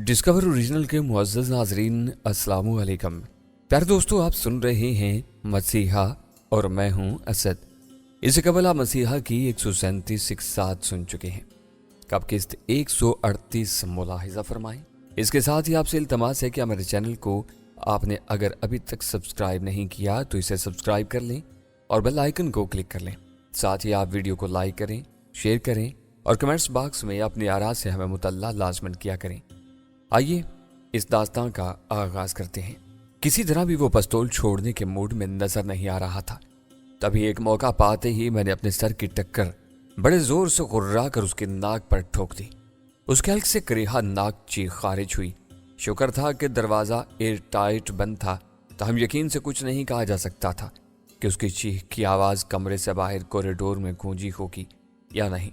Discover original के मुअज़्ज़ज़ नाज़रीन अस्सलामु अलैकुम। प्यारे दोस्तों, आप सुन रहे हैं मसीहा और मैं हूं असद। इससे कबल आप मसीहा की 137 इक़सात सुन चुके हैं। कब किस्त 138 मुलाहिज़ा फरमाएं। इसके साथ ही आपसे इल्तमास है कि हमारे चैनल को आपने अगर अभी तक सब्सक्राइब नहीं किया तो इसे सब्सक्राइब कर लें और बेल आइकन को क्लिक कर लें। साथ ही आप वीडियो को लाइक करें, शेयर करें और कमेंट्स बॉक्स में अपनी आरा से हमें मुतल्ला लाजमन किया करें। आइए इस दास्तान का आगाज करते हैं। किसी तरह भी वो पिस्तौल छोड़ने के मूड में नजर नहीं आ रहा था। तभी एक मौका पाते ही मैंने अपने सर की टक्कर बड़े जोर से गुर्रा कर उसके नाक पर ठोक दी। उसके हल्क से करीहा नाक चीख खारिज हुई। शुक्र था कि दरवाजा एयर टाइट बंद था, तो हम यकीन से कुछ नहीं कहा जा सकता था कि उसकी चीख की आवाज कमरे से बाहर कॉरिडोर में गूंजी होगी या नहीं।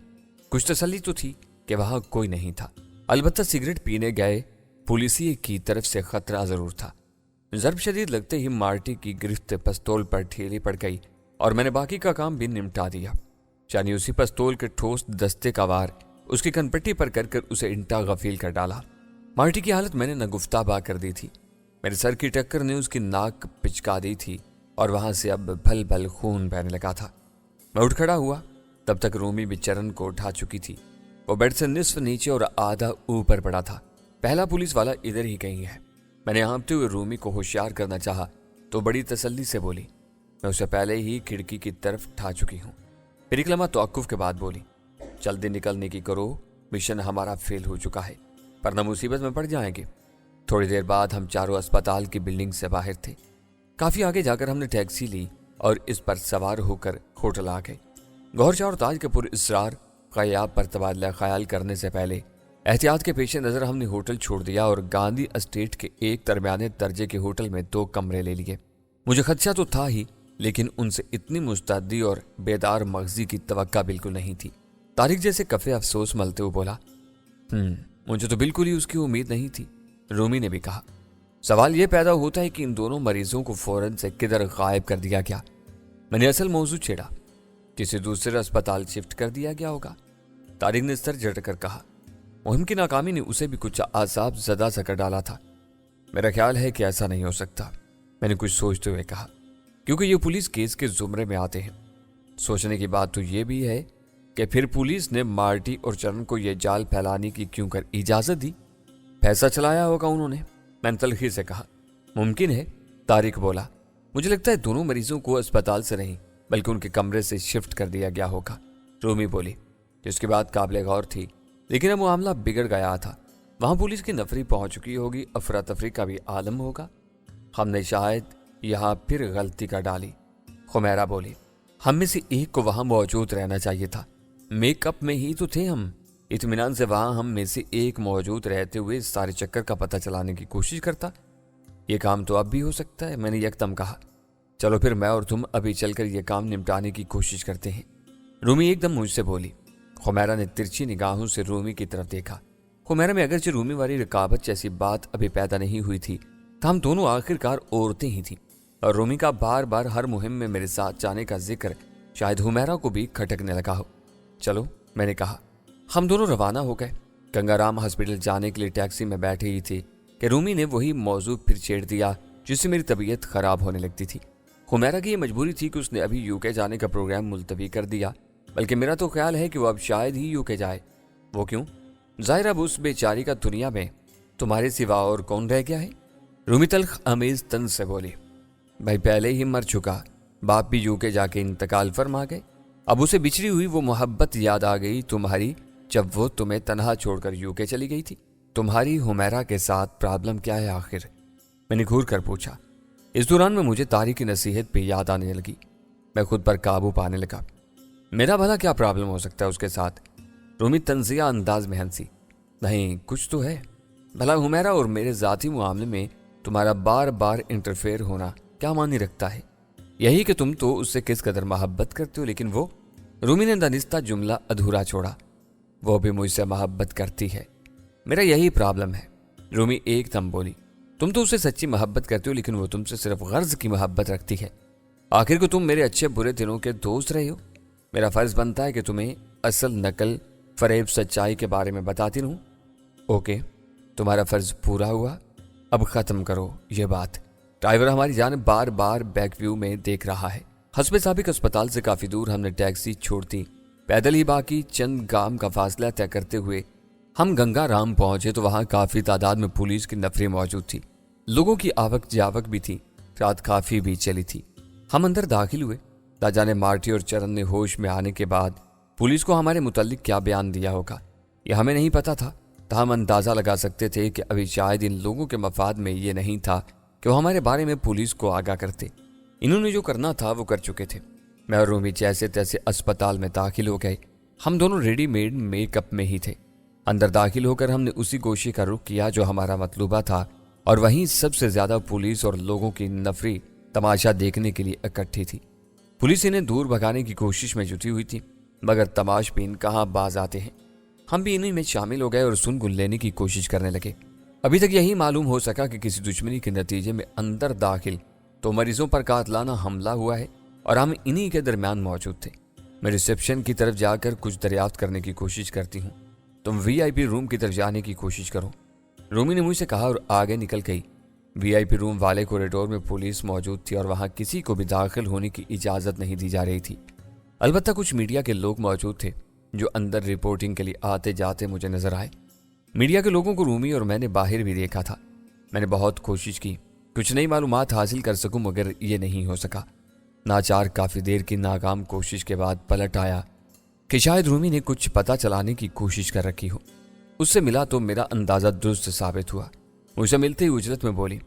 कुछ तसल्ली तो थी कि वहां कोई नहीं था। अलबत्ता सिगरेट पीने गए पुलिसिये की तरफ से खतरा जरूर था। ज़र्ब शदीद लगते ही मार्टी की गिरफ्त पिस्तौल पर ढीली पड़ गई और मैंने बाकी का काम भी निपटा दिया। यानी उसी पिस्तौल के ठोस दस्ते का वार उसकी कनपट्टी पर कर उसे इंटा गफील कर डाला। मार्टी की हालत मैंने नगुफ्ताबा कर दी थी। मेरे सर की टक्कर ने उसकी नाक पिचका दी थी और वहां से अब भल भल खून बहने लगा था। मैं उठ खड़ा हुआ, तब तक रूमी भी चरण को उठा चुकी थी। वो बेड से निस्फ नीचे और आधा ऊपर पड़ा था। पहला पुलिस वाला इधर ही कहीं है। मैंने हाँफते हुए रूमी को होशियार करना चाहा तो बड़ी तसल्ली से बोली, मैं उसे पहले ही खिड़की की तरफ ठा चुकी हूँ। फिर एक लम्हा तौक़ुफ़ के बाद बोली, जल्दी निकलने की करो, मिशन हमारा फेल हो चुका है, वरना मुसीबत में पड़ जाएंगे। थोड़ी देर बाद हम चारों अस्पताल की बिल्डिंग से बाहर थे। काफ़ी आगे जाकर हमने टैक्सी ली और इस पर सवार होकर होटल आ गए। गौहर और ताज के पुरअसरार क़याब पर तबादला ख्याल करने से पहले एहतियात के पेश नज़र हमने होटल छोड़ दिया और गांधी एस्टेट के एक दरमियाने दर्जे के होटल में 2 कमरे ले लिए। मुझे खदशा तो था ही, लेकिन उनसे इतनी मुस्तैदी और बेदार मगजी की तवक्का बिल्कुल नहीं थी। तारिक जैसे कफे अफसोस मलते हुए बोला, मुझे तो बिल्कुल ही उसकी उम्मीद नहीं थी। रूमी ने भी कहा, सवाल यह पैदा होता है कि इन दोनों मरीजों को फौरन से किधर गायब कर दिया गया। मैंने असल मौजू छेड़ा, किसी दूसरे अस्पताल शिफ्ट कर दिया गया होगा। तारिक ने सर झटक कर कहा, मुहिम की नाकामी ने उसे भी कुछ आसाब ज़दा सा कर डाला था। मेरा ख्याल है कि ऐसा नहीं हो सकता, मैंने कुछ सोचते हुए कहा, क्योंकि ये पुलिस केस के जुमरे में आते हैं। सोचने की बात तो ये भी है कि फिर पुलिस ने मार्टी और चरण को यह जाल फैलाने की क्यों कर इजाज़त दी। पैसा चलाया होगा उन्होंने, मैंने तलखी से कहा। मुमकिन है, तारिक बोला, मुझे लगता है दोनों मरीजों को अस्पताल से नहीं बल्कि उनके कमरे से शिफ्ट कर दिया गया होगा। रूमी बोली, जिसकी बात काबिल गौर थी, लेकिन अब मामला बिगड़ गया था। वहां पुलिस की नफरी पहुंच चुकी होगी, अफरा तफरी का भी आलम होगा। हमने शायद यहाँ फिर गलती कर डाली। खुमैरा बोली, हम में से एक को वहां मौजूद रहना चाहिए था। मेकअप में ही तो थे हम। इत्मीनान से वहां हम में से एक मौजूद रहते हुए सारे चक्कर का पता चलाने की कोशिश करता। ये काम तो अब भी हो सकता है, मैंने यकदम कहा। चलो फिर मैं और तुम अभी चलकर यह काम निपटाने की कोशिश करते हैं। रूमी एकदम मुझसे बोली। खुमैरा ने तिरछी निगाहों से रूमी की तरफ देखा। खुमैरा में अगरचे रूमी वाली रकाबत जैसी बात अभी पैदा नहीं हुई थी, तो हम दोनों आखिरकार औरतें ही थीं और रूमी का बार बार हर मुहिम में मेरे साथ जाने का जिक्र शायद हुमैरा को भी खटकने लगा हो। चलो, मैंने कहा। हम दोनों रवाना हो गए। गंगाराम हॉस्पिटल जाने के लिए टैक्सी में बैठे ही थे कि रूमी ने वही मौजू फिर छेड़ दिया जिससे मेरी तबीयत खराब होने लगती थी। हुमैरा की यह मजबूरी थी कि उसने अभी यूके जाने का प्रोग्राम मुलतवी कर दिया, बल्कि मेरा तो ख्याल है कि वो अब शायद ही यूके जाए। वो क्यों? ज़ाहिर अब उस बेचारी का दुनिया में तुम्हारे सिवा और कौन रह गया है? रूमी तल्ख अमेज तन से बोली, भाई पहले ही मर चुका बाप भी यूके जाके इंतकाल फरमा गए। अब उसे बिछड़ी हुई वो मोहब्बत याद आ गई तुम्हारी, जब वो तुम्हें तनहा छोड़कर यूके चली गई थी। तुम्हारी हुमैरा के साथ प्रॉब्लम क्या है आखिर? मैंने घूर कर पूछा। इस दौरान में मुझे तारिक की नसीहत पे याद आने लगी। मैं खुद पर काबू पाने लगा। मेरा भला क्या प्रॉब्लम हो सकता है उसके साथ? रूमी तंजिया अंदाज में हंसी, नहीं कुछ तो है। भला हुमैरा और मेरे ज़ाती मामले में तुम्हारा बार बार इंटरफेयर होना क्या मानी रखता है? यही कि तुम तो उससे किस कदर मोहब्बत करते हो, लेकिन वो। रूमी ने दानिस्ता जुमला अधूरा छोड़ा। वो भी मुझसे मोहब्बत करती है, मेरा यही प्रॉब्लम है। रूमी एकदम बोली, तुम तो उससे सच्ची मोहब्बत करते हो, लेकिन वो तुमसे सिर्फ गर्ज की मोहब्बत रखती है। आखिर को तुम मेरे अच्छे बुरे दिनों के दोस्त रहे हो। मेरा फर्ज बनता है कि तुम्हें असल नकल फरेब सच्चाई के बारे में बताती रहूं। ओके, तुम्हारा फर्ज पूरा हुआ, अब खत्म करो ये बात। ड्राइवर हमारी जानिब बार बार बैक व्यू में देख रहा है। हस्बे साबिक अस्पताल से काफी दूर हमने टैक्सी छोड़ती, पैदल ही बाकी चंद गांव का फासला तय करते हुए हम गंगाराम पहुंचे तो वहां काफी तादाद में पुलिस की नफरी मौजूद थी। लोगों की आवक जावक भी थी। रात काफी भी चली थी। हम अंदर दाखिल हुए। ताजा ने, मार्टी और चरण ने होश में आने के बाद पुलिस को हमारे मुतालिक क्या बयान दिया होगा यह हमें नहीं पता था। हम अंदाजा लगा सकते थे कि अभी शायद इन लोगों के मफाद में ये नहीं था कि वो हमारे बारे में पुलिस को आगाह करते। इन्होंने जो करना था वो कर चुके थे। मैं और रूमी जैसे तैसे अस्पताल में दाखिल हो गए। हम दोनों रेडीमेड मेकअप में ही थे। अंदर दाखिल होकर हमने उसी गोशी का रुख किया जो हमारा मतलूबा था, और वहीं सबसे ज्यादा पुलिस और लोगों की नफरी तमाशा देखने के लिए इकट्ठी थी। पुलिस इन्हें दूर भगाने की कोशिश में जुटी हुई थी, मगर तमाशबीन कहाँ बाज आते हैं। हम भी इन्हीं में शामिल हो गए और सुन गुन लेने की कोशिश करने लगे। अभी तक यही मालूम हो सका कि किसी दुश्मनी के नतीजे में अंदर दाखिल तो मरीजों पर कातलाना हमला हुआ है और हम इन्हीं के दरमियान मौजूद थे। मैं रिसेप्शन की तरफ जाकर कुछ दरियाफ्त करने की कोशिश करती हूँ। तुम वीआईपी रूम की तरफ जाने की कोशिश करो, रूमी ने मुझसे कहा और आगे निकल गई। वीआईपी रूम वाले कॉरिडोर में पुलिस मौजूद थी और वहां किसी को भी दाखिल होने की इजाजत नहीं दी जा रही थी। अलबत्ता कुछ मीडिया के लोग मौजूद थे जो अंदर रिपोर्टिंग के लिए आते जाते मुझे नजर आए। मीडिया के लोगों को रूमी और मैंने बाहर भी देखा था। मैंने बहुत कोशिश की कुछ नई मालूमात हासिल कर सकूं, मगर ये नहीं हो सका। नाचार काफी देर की नाकाम कोशिश के बाद पलट आया कि शायद रूमी ने कुछ पता चलाने की कोशिश कर रखी हो। उससे मिला तो मेरा अंदाजा दुरुस्त साबित हुआ। मुझसे मिलते ही उजरत में बोली,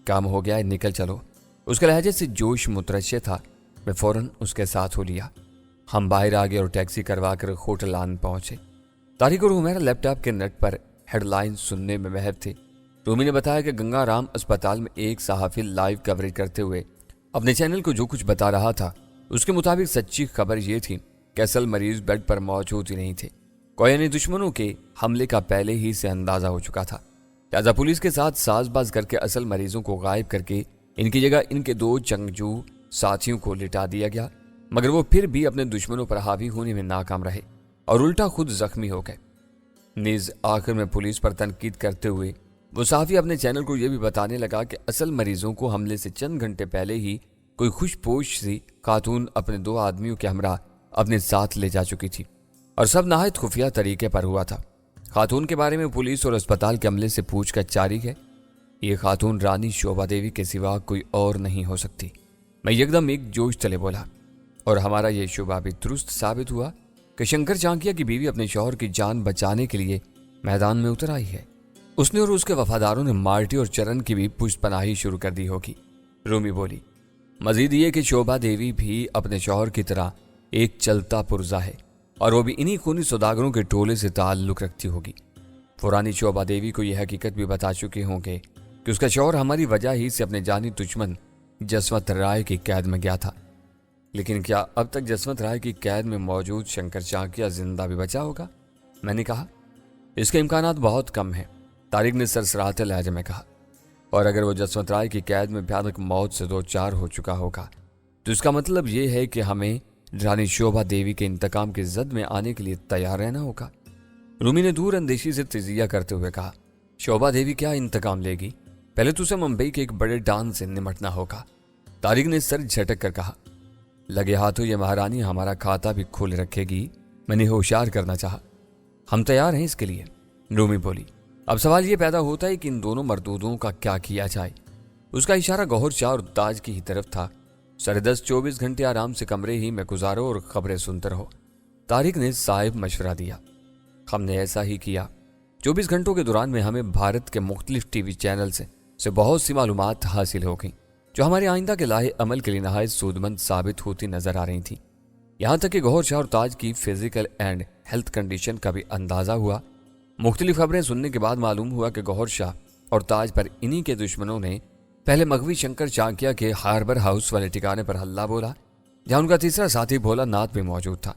काम हो गया है, निकल चलो। उसके लहजे से जोश मुतरश्शे था। मैं फौरन उसके साथ हो लिया। हम बाहर आ गए और टैक्सी करवाकर होटल आन पहुंचे। तारिक और उमेरा लैपटॉप के नेट पर हेडलाइन सुनने में महव थे। रूमी ने बताया कि गंगाराम अस्पताल में एक सहाफी लाइव कवरेज करते हुए अपने चैनल को जो कुछ बता रहा था उसके मुताबिक सच्ची खबर ये थी कि असल मरीज बेड पर मौजूद ही नहीं थे। कोई दुश्मनों के हमले का पहले ही से अंदाजा हो चुका था। लिहाजा पुलिस के साथ साजबाज करके असल मरीजों को गायब करके इनकी जगह इनके दो जंगजू साथियों को लिटा दिया गया, मगर वो फिर भी अपने दुश्मनों पर हावी होने में नाकाम रहे और उल्टा खुद जख्मी हो गए। नीज आखिर में पुलिस पर तनकीद करते हुए वो साफी अपने चैनल को यह भी बताने लगा कि असल मरीजों को हमले से चंद घंटे पहले ही कोई खुशपोश सी खातून अपने दो आदमियों के हमरा अपने साथ ले जा चुकी थी और सब नहायत खुफिया तरीके पर हुआ था। खातून के बारे में पुलिस और अस्पताल के अमले से पूछकर जारी है। ये खातून रानी शोभा देवी के सिवा कोई और नहीं हो सकती। मैं एकदम एक जोश तले बोला और हमारा ये शुबा भी दुरुस्त साबित हुआ कि शंकर चांकिया की बीवी अपने शौहर की जान बचाने के लिए मैदान में उतर आई है। उसने और उसके वफादारों ने मार्टी और चरण की भी पुष्पनाही शुरू कर दी होगी। रूमी बोली, मजीद ये कि शोभा देवी भी अपने शौहर की तरह एक चलता पुर्जा है और वो भी इन्हीं खूनी सौदागरों के टोले से ताल्लुक रखती होगी। पुरानी शोभा देवी को यह हकीकत भी बता चुके होंगे कि उसका शौहर हमारी वजह ही से अपने जानी दुश्मन जसवंत राय की कैद में गया था। लेकिन क्या अब तक जसवंत राय की कैद में मौजूद शंकर चांकिया जिंदा भी बचा होगा? मैंने कहा, इसके इम्कानात बहुत कम हैं। तारिक ने सरसराते लहजे में कहा, और अगर वो जसवंत राय की कैद में भयानक मौत से दो चार हो चुका होगा तो इसका मतलब ये है कि हमें रानी शोभा देवी के इंतकाम की जद में आने के लिए तैयार रहना होगा। रूमी ने दूर अंदेशी से तजिया करते हुए कहा, शोभा देवी क्या इंतकाम लेगी? पहले तो उसे मुंबई के एक बड़े डांस से निमटना होगा। तारिक ने सर झटक कर कहा, लगे हाथों ये महारानी हमारा खाता भी खोल रखेगी। मैंने होशियार करना चाहा। हम तैयार हैं इसके लिए, रूमी बोली। अब सवाल ये पैदा होता है कि इन दोनों मरदूदों का क्या किया जाए। उसका इशारा गौहर शाह और ताज की ही तरफ था। 10:30-24 घंटे आराम से कमरे ही में गुजारो और खबरें सुनते रहो। तारिक ने साहिब मशवरा दिया। हमने ऐसा ही किया। 24 घंटों के दौरान में हमें भारत के मुख्तलिफ टीवी चैनल से बहुत सी मालूमात हासिल हो गई जो हमारे आइंदा के लाहे अमल के लिए नहायत सूदमंद साबित होती नजर आ रही थी। यहाँ तक कि गौहर शाह और ताज की फिजिकल एंड हेल्थ कंडीशन का भी अंदाजा हुआ। मुख्तलिफ खबरें सुनने के बाद मालूम हुआ कि गौहर शाह और ताज पर इन्हीं के दुश्मनों ने पहले मगवी शंकर चांकिया के हार्बर हाउस वाले ठिकाने पर हल्ला बोला, जहां उनका तीसरा साथी भोला नाथ भी मौजूद था,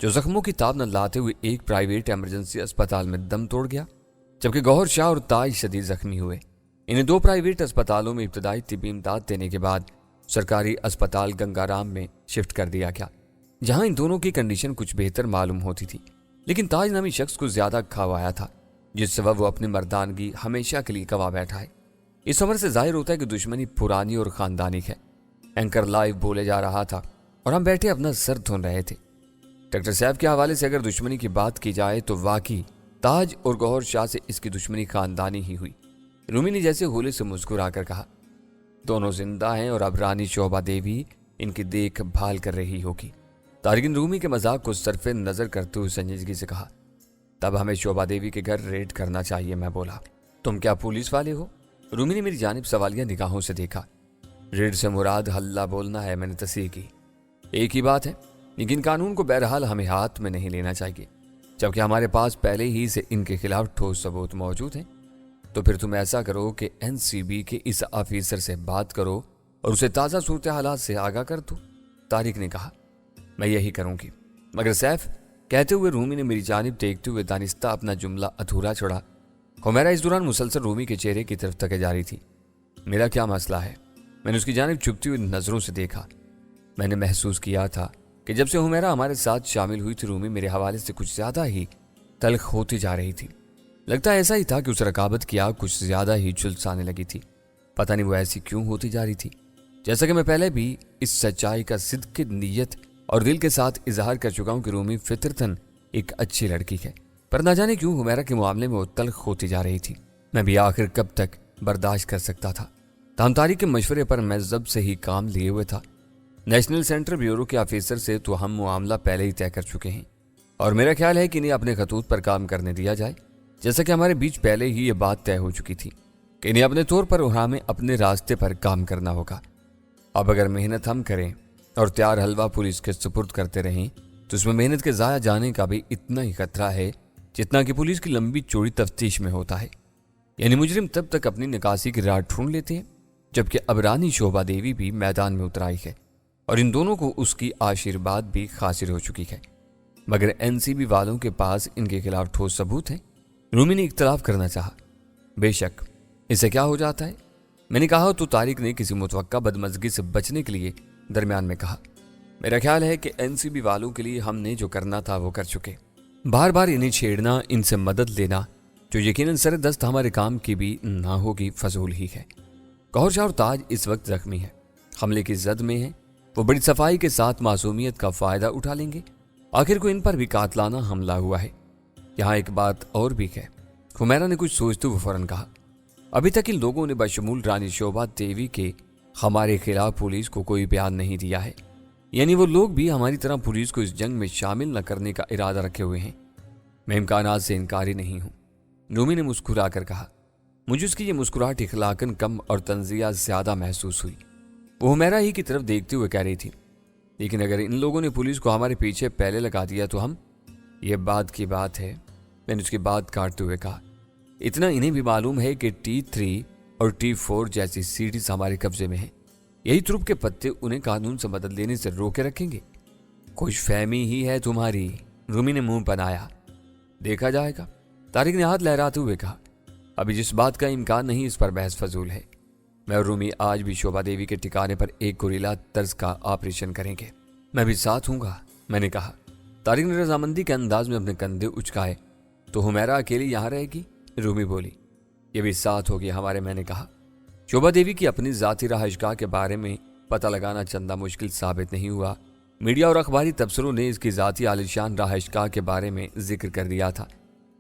जो जख्मों की ताब न लाते हुए एक प्राइवेट इमरजेंसी अस्पताल में दम तोड़ गया, जबकि गौहर शाह और ताज शदीद जख्मी हुए। इन्हें दो प्राइवेट अस्पतालों में इब्तदाई तिब्बी इमदाद देने के बाद सरकारी अस्पताल गंगाराम में शिफ्ट कर दिया गया, जहां इन दोनों की कंडीशन कुछ बेहतर मालूम होती थी। लेकिन ताज नामी शख्स को ज्यादा खवाया था। जिस सबब वो अपनी मर्दानगी हमेशा के लिए गवा बैठा है। इस खबर से जाहिर होता है कि दुश्मनी पुरानी और खानदानी है। एंकर लाइव बोले जा रहा था और हम बैठे अपना सर धुन रहे थे। डॉक्टर साहब के हवाले से अगर दुश्मनी की बात की जाए तो वाकई ताज और गौहर शाह से इसकी दुश्मनी खानदानी ही हुई। रूमी ने जैसे होले से मुस्कुराकर कहा, दोनों जिंदा हैं और अब रानी शोभा देवी इनकी देखभाल कर रही होगी। तारिक ने रूमी के मजाक को सरफे नजर करते हुए संजीदगी से कहा, तब हमें शोभा देवी के घर रेड करना चाहिए। मैं बोला, तुम क्या पुलिस वाले हो? रूमी ने मेरी जानिब सवालिया निगाहों से देखा। रेड से मुराद हल्ला बोलना है, मैंने तस्दीक की। एक ही बात है, लेकिन कानून को बहरहाल हमें हाथ में नहीं लेना चाहिए, जबकि हमारे पास पहले ही से इनके खिलाफ ठोस सबूत मौजूद हैं। तो फिर तुम ऐसा करो कि एनसीबी के इस ऑफिसर से बात करो और उसे ताज़ा सूरत हालात से आगाह कर दो। तारिक ने कहा, मैं यही करूंगी। मगर सैफ, कहते हुए रूमी ने मेरी जानिब देखते हुए दानिस्ता अपना जुमला अधूरा छोड़ा। हुमैरा इस दौरान मुसलसल रूमी के चेहरे की तरफ तके जा रही थी। मेरा क्या मसला है? मैंने उसकी जानिब चुभती हुई नजरों से देखा। मैंने महसूस किया था कि जब से हुमैरा हमारे साथ शामिल हुई थी, रूमी मेरे हवाले से कुछ ज्यादा ही तल्ख होती जा रही थी। लगता ऐसा ही था कि उस रकाबत की आग कुछ ज्यादा ही झुलसाने लगी थी। पता नहीं वो ऐसी क्यों होती जा रही थी। जैसा कि मैं पहले भी इस सच्चाई का सिद्क नीयत और दिल के साथ इजहार कर चुका हूं कि रूमी फितरतन एक अच्छी लड़की है, पर न जाने क्यों हुमैरा के मामले में वो तल्ख होती जा रही थी। मैं भी आखिर कब तक बर्दाश्त कर सकता था। ताम तारिक के मशवरे पर मैं जब से ही काम लिए हुए था। नेशनल सेंट्रल ब्यूरो के ऑफिसर से तो हम मामला पहले ही तय कर चुके हैं और मेरा ख्याल है कि इन्हें अपने खतूत पर काम करने दिया जाए, जैसा कि हमारे बीच पहले ही ये बात तय हो चुकी थी कि इन्हें अपने तौर पर और हमें अपने रास्ते पर काम करना होगा। अब अगर मेहनत हम करें और तैयार हलवा पुलिस के सुपुर्द करते रहें तो उसमें मेहनत के ज़ाया जाने का भी इतना ही खतरा है जितना कि पुलिस की लंबी चौड़ी तफ्तीश में होता है। यानी मुजरिम तब तक अपनी निकासी की राह ढूंढ लेते हैं जबकि अब रानी शोभा देवी भी मैदान में उतर आई है और इन दोनों को उसकी आशीर्वाद भी हासिल हो चुकी है। मगर एनसीबी वालों के पास इनके खिलाफ ठोस सबूत हैं। रूमी ने इख्तलाफ करना चाहा। बेशक, इससे क्या हो जाता है? मैंने कहा तो तारिक ने किसी मुतवक्का बदमज़गी से बचने के लिए दरमियान में कहा, मेरा ख्याल है कि एनसीबी वालों के लिए हमने जो करना था वो कर चुके। बार बार इन्हें छेड़ना, इनसे मदद लेना, जो यकीनन सरदस्त हमारे काम की भी ना होगी, फजूल ही है। गौहर शाह और ताज इस वक्त जख्मी है, हमले की जद में है। वो बड़ी सफाई के साथ मासूमियत का फायदा उठा लेंगे। आखिर को इन पर भी कातलाना हमला हुआ है। यहाँ एक बात और भी है। हुमैरा ने कुछ सोचते हुए फौरन कहा, अभी तक इन लोगों ने बशमूल रानी शोभा देवी के हमारे खिलाफ पुलिस को कोई बयान नहीं दिया है। यानी वो लोग भी हमारी तरह पुलिस को इस जंग में शामिल न करने का इरादा रखे हुए हैं। मैं इम्कानात से इनकारी नहीं हूं। रूमी ने मुस्कुरा कर कहा। मुझे उसकी ये मुस्कुराहट इखलाकन कम और तंजिया ज्यादा महसूस हुई। वो हुमैरा ही की तरफ देखते हुए कह रही थी, लेकिन अगर इन लोगों ने पुलिस को हमारे पीछे पहले लगा दिया तो हम, ये बात की बात है। मैंने उसकी बात काटते हुए कहा, इतना इन्हें भी मालूम है कि T3 और T4 जैसी सीरीज हमारे कब्जे में है। यही तुरुप के पत्ते उन्हें कानून से मदद लेने से रोके रखेंगे। खुश फहमी ही है तुम्हारी। रूमी ने मुंह बनाया। देखा जाएगा, तारिक ने हाथ लहराते हुए कहा। अभी जिस बात का इम्कान नहीं, इस पर बहस फजूल है। मैं और रूमी आज भी शोभा देवी के ठिकाने पर एक गोरीला तर्ज का ऑपरेशन करेंगे। मैं भी साथ हूँगा, मैंने कहा। तारिक ने रजामंदी के अंदाज में अपने कंधे उचकाए। तो हुमैरा अकेली यहाँ रहेगी? रूमी बोली। ये भी साथ होगी हमारे, मैंने कहा। शोभा देवी की अपनी जाती रहायशगाह के बारे में पता लगाना चंदा मुश्किल साबित नहीं हुआ। मीडिया और अखबारी तबसरों ने इसकी जाती आलिशान रहायशगाह के बारे में जिक्र कर दिया था,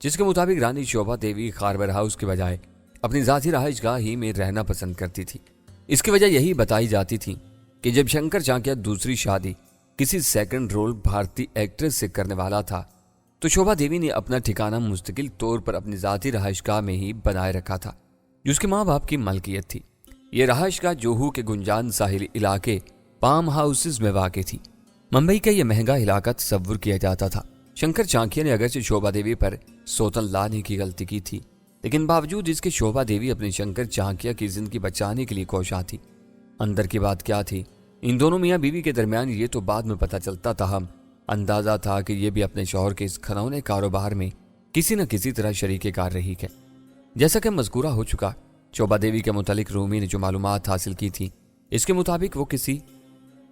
जिसके मुताबिक रानी शोभा देवी खारबर हाउस के बजाय अपनी जाती रहायशगाह ही में रहना पसंद करती थी। इसकी वजह यही बताई जाती थी कि जब शंकर चाकिया दूसरी शादी किसी सेकंड रोल भारतीय एक्ट्रेस से करने वाला था तो शोभा देवी ने अपना ठिकाना मुस्तकिल तौर पर अपनी जाती रहायशगाह में ही बनाए रखा था, जो उसके माँ बाप की मलकियत थी। ये रहायशगाह जोहू के गुंजान साहिली इलाके पाम हाउसेज में वाक़ थी। मुंबई का यह महंगा इलाका तस्वुर किया जाता था। शंकर चाकिया ने अगरचे शोभा देवी पर सौतन लाने की गलती की थी, लेकिन बावजूद इसके शोभा देवी अपने शंकर चाकिया की जिंदगी बचाने के लिए कोशां थी। अंदर की बात क्या थी, इन दोनों मियाँ बीवी के दरमियान, ये तो बाद में पता चलता था। हम अंदाजा था कि ये भी अपने शौहर के इस खनौने कारोबार में किसी न किसी तरह शरीके कार रही है। जैसा कि मज़कूरा हो चुका, शोभा देवी के मुतालिक रूमी ने जो मालूमात हासिल की थी, इसके मुताबिक वो किसी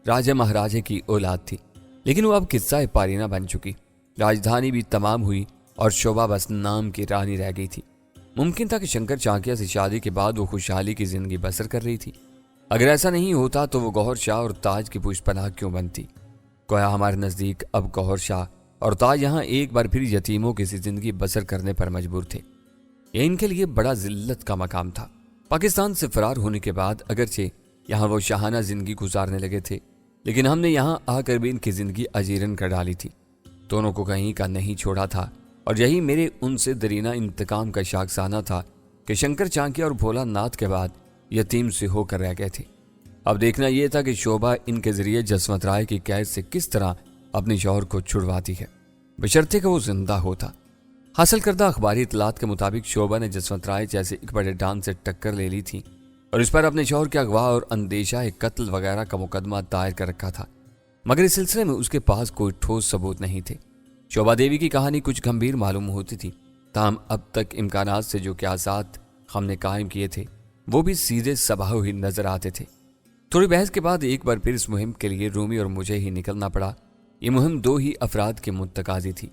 राजा महाराजे की औलाद थी, लेकिन वो अब किस्सा पारीना बन चुकी। राजधानी भी तमाम हुई اور शोभा बस नाम की रानी रह गई थी। मुमकिन था कि शंकर चाकिया से शादी के बाद वो खुशहाली की जिंदगी बसर कर रही थी। अगर ऐसा नहीं होता तो वो गौहर शाह और ताज की पुष्पनाह क्यों बनती। गोया हमारे नज़दीक अब गौहर शाह और ताज यहाँ एक बार फिर यतीमों की सी जिंदगी बसर करने पर मजबूर थे। यह इनके लिए बड़ा जिल्लत का मकाम था। पाकिस्तान से फरार होने के बाद अगरचे यहाँ वो शाहाना जिंदगी गुजारने लगे थे, लेकिन हमने यहाँ आकर भी इनकी जिंदगी अजीरन कर डाली थी। दोनों को कहीं का नहीं छोड़ा था और यही मेरे उनसे दरीना इंतकाम का शाखसाना था कि शंकर चाकिया और भोला नाथ के बाद यतीम से होकर रह गए थे। अब देखना यह था कि शोभा इनके जरिए जसवंत राय की कैद से किस तरह अपने शौहर को छुड़वाती है, बशर्ते कि वो जिंदा होता। हासिल करदा अखबारी इतलात के मुताबिक शोभा ने जसवंत राय जैसे एक बड़े डांस से टक्कर ले ली थी और इस पर अपने शौहर के अगवा और अंदेशा कत्ल वगैरह का मुकदमा दायर कर रखा था, मगर इस सिलसिले में उसके पास कोई ठोस सबूत नहीं थे। शोभा देवी की कहानी कुछ गंभीर मालूम होती थी, ताहम अब तक इम्कानात से जो क्यासात हमने कायम किए थे वो भी सीधे सबाह ही नजर आते थे। थोड़ी बहस के बाद एक बार फिर इस मुहिम के लिए रूमी और मुझे ही निकलना पड़ा। ये मुहिम दो ही अफराद के मुतकाजी थी।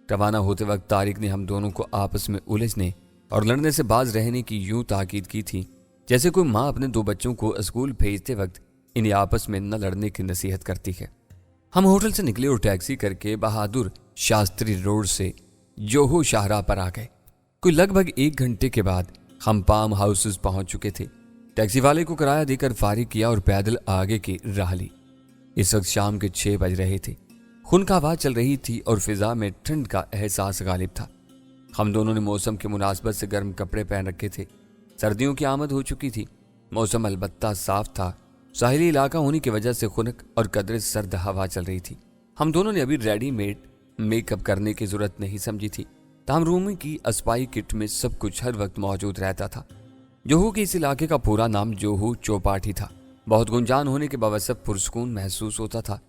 रवाना होते वक्त तारिक ने हम दोनों को आपस में उलझने और लड़ने से बाज रहने की यूं ताकीद की थी जैसे कोई माँ अपने दो बच्चों को स्कूल भेजते वक्त इन्हें आपस में न लड़ने की नसीहत करती है। हम होटल से निकले और टैक्सी करके बहादुर शास्त्री रोड से जोहो शाहराह पर आ गए। कोई लगभग 1 घंटे के बाद हम पाम हाउसेस पहुंच चुके थे। टैक्सी वाले को किराया देकर फारिग किया और पैदल आगे की राह ली। इस वक्त शाम के 6 बज रहे थे। खुनका हवा चल रही थी और फिजा में ठंड का एहसास गालिब था। हम दोनों ने मौसम की मुनासबत से गर्म कपड़े पहन रखे थे। सर्दियों की आमद हो चुकी थी। मौसम अलबत्ता साफ था। साहिली इलाका होने की वजह से खुनक और कदरे सर्द हवा चल रही थी। हम दोनों ने अभी रेडीमेड मेकअप करने की जरूरत नहीं समझी थी। ताम रूम की अस्पाई किट में सब कुछ हर वक्त मौजूद रहता था। जोहू के इस इलाके का पूरा नाम जोहू चौपाटी था। बहुत गुंजान होने के बावजूद पुरसकून महसूस होता था,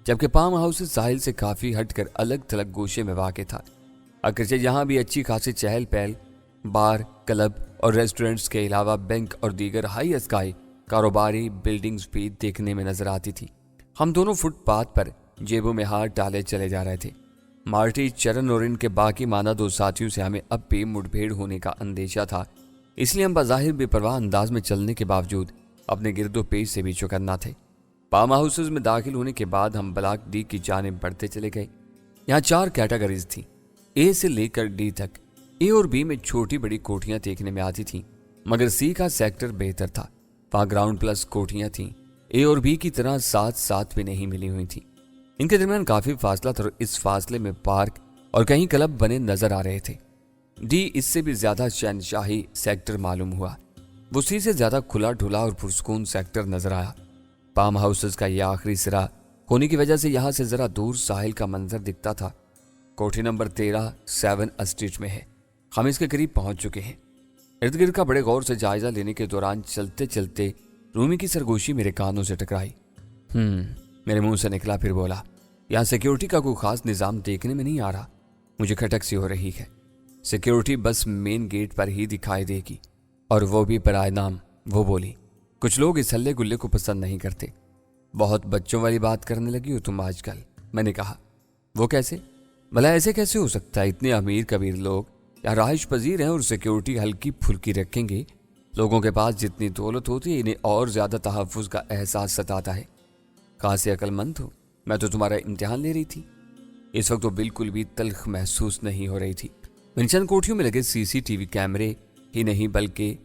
जबकि पाम हाउस साहिल से काफी हटकर अलग थलग गोशे में वाक़ था। अगरचे यहाँ भी अच्छी खासी चहल पहल, बार, क्लब और रेस्टोरेंट्स के अलावा बैंक और दीगर हाई स्काई कारोबारी बिल्डिंग्स भी देखने में नजर आती थी। हम दोनों फुटपाथ पर जेबों में हाथ डाले चले जा रहे थे। मार्टी, चरण और इनके बाकी माना 2 साथियों से हमें अब भी मुठभेड़ होने का अंदेशा था, इसलिए हम बज़ाहिर बेपरवाह अंदाज में चलने के बावजूद अपने गिरदो पेश से भी चौकन्ना थे। पाम हाउसेज में दाखिल होने के बाद हम ब्लॉक डी की जानिब बढ़ते चले गए। यहाँ 4 कैटेगरीज थी, ए से लेकर डी तक। ए और बी में छोटी बड़ी कोठियां देखने में आती थीं, मगर सी का सेक्टर बेहतर था। वहाँ ग्राउंड प्लस कोठियां थीं। ए और बी की तरह साथ साथ भी नहीं मिली हुई थी। इनके दरमियान काफी फासला था और इस फासले में पार्क और कहीं क्लब बने नजर आ रहे थे। डी इससे भी ज्यादा शहनशाही सेक्टर मालूम हुआ। वो सी से ज्यादा खुला ढुला और पुरसकून सेक्टर नजर आया। पाम हाउसेस का यह आखिरी सिरा होने की वजह से यहाँ से जरा दूर साहिल का मंजर दिखता था। कोठी नंबर 13 7 स्ट्रीट में है। हम इसके करीब पहुंच चुके हैं। इर्द गिर्द का बड़े गौर से जायजा लेने के दौरान चलते चलते रूमी की सरगोशी मेरे कानों से टकराई। मेरे मुंह से निकला, फिर बोला, यहाँ सिक्योरिटी का कोई खास निजाम देखने में नहीं आ रहा। मुझे खटक सी हो रही है। सिक्योरिटी बस मेन गेट पर ही दिखाई देगी, और वो भी बराए नाम। वो बोली, कुछ लोग इस हल्ले गुल्ले को पसंद नहीं करते। बहुत बच्चों वाली बात करने लगी हो तुम आजकल। मैंने कहा, वो कैसे? भला ऐसे कैसे हो सकता है? इतने अमीर कबीर लोग या रहाइश पजीर हैं और सिक्योरिटी हल्की फुल्की रखेंगे। लोगों के पास जितनी दौलत होती है इन्हें और ज्यादा तहफ्फुज का एहसास सताता है। कहाँ से अक्लमंद हो? मैं तो तुम्हारा इम्तिहान ले रही थी। इस वक्त तो बिल्कुल भी तल्ख महसूस नहीं हो रही थी। मैंने चंद कोठियों में लगे सीसीटीवी कैमरे ही नहीं बल्कि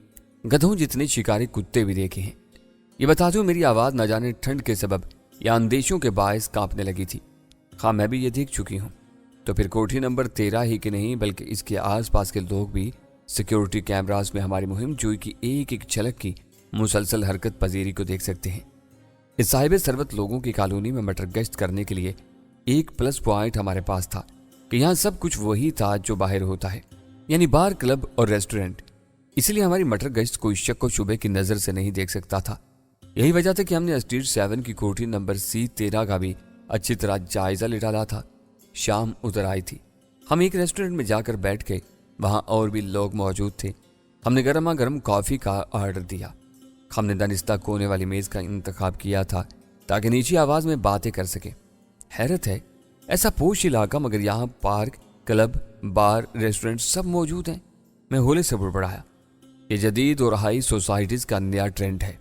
गधों जितने शिकारी कुत्ते भी देखे हैं। ये बता दूं, मेरी आवाज न जाने ठंड के सबब या अंदेशों के बायस कांपने लगी थी। हाँ, मैं भी ये देख चुकी हूँ। तो फिर कोठी नंबर 13 ही की नहीं बल्कि इसके आसपास के लोग भी सिक्योरिटी कैमरास में हमारी मुहिम जोई की एक एक झलक की मुसलसल हरकत पजीरी को देख सकते हैं। इस साहिब सरबत लोगों की कॉलोनी में मटर गश्त करने के लिए एक प्लस पॉइंट हमारे पास था कि यहाँ सब कुछ वही था जो बाहर होता है, यानी बार, क्लब और रेस्टोरेंट। इसलिए हमारी मटर गश्त कोई शक व शुबे की नजर से नहीं देख सकता था। यही वजह थी कि हमने स्ट्रीट 7 की कोठी नंबर C13 का भी अच्छी तरह जायजा ले डाला था। शाम उतर आई थी। हम एक रेस्टोरेंट में जाकर बैठ गए। वहां और भी लोग मौजूद थे। हमने गर्मा गर्म कॉफी का ऑर्डर दिया। हमने दानिस्ता कोने वाली मेज का इंतखाब किया था ताकि नीची आवाज में बातें कर सके। हैरत है, ऐसा पोश इलाका मगर यहाँ पार्क, क्लब, بار ریسٹورنٹ سب موجود ہیں۔ میں ہولے سے بڑبڑایا، یہ جدید اور ہائی سوسائٹیز کا نیا ٹرینڈ ہے۔